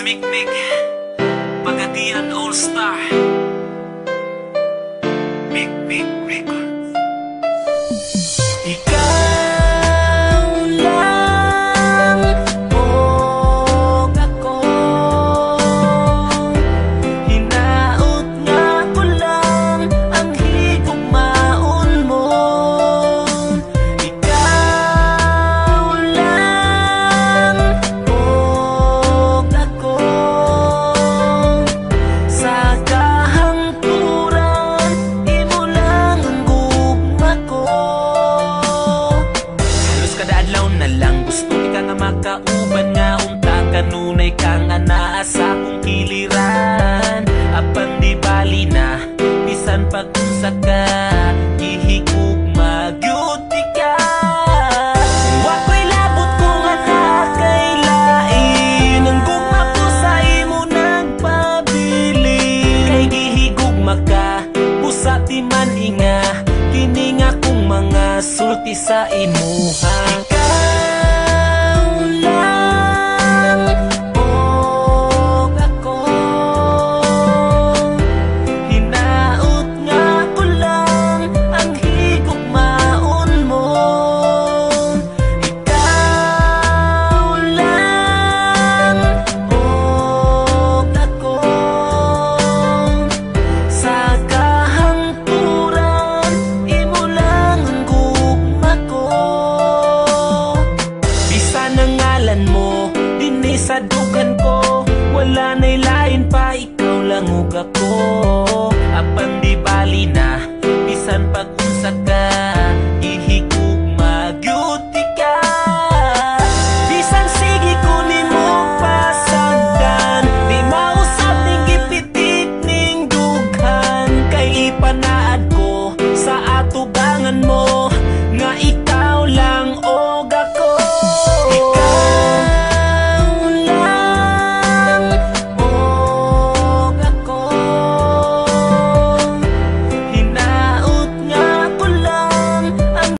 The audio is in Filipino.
Mikmik Pagadian All-Star Mikmik Records. Ikaw lang o ako, hinaot nga ko lang ang higugmaon mo. Ikaw lang o ako, sa kahangturan imo lang ang gugma ko. Halos kada adlaw na lang gusto ka nga makauban nga unta kanunay kang anaa sa akong kiliran. Apan di bali na bisan pag-unsa ka gihigugma gyud ka. Wako'y labot ko nga nakailain ang gugma ko sa imo nagpabili. Kay gihigugma ka busa di man inga kini nga kong mga sulti sa imuha. Ikaw lang o ako, hinaot nga ko lang ang higugmaon mo. Ikaw lang o ako, sa kahangturan imo lang ang gugma ko. Bisan ang ngalan mo dinhi sa dugan ko, wala na'y lain pa, ikaw lang ug ako. Apan di bali na bisan pag-unsa ka gihigugma gyud ka. Bisan sige ko nimo pasagdan, di mausab ning gipitik ning dughan. Kay ipanaad ko sa atubangan mo nga ikaw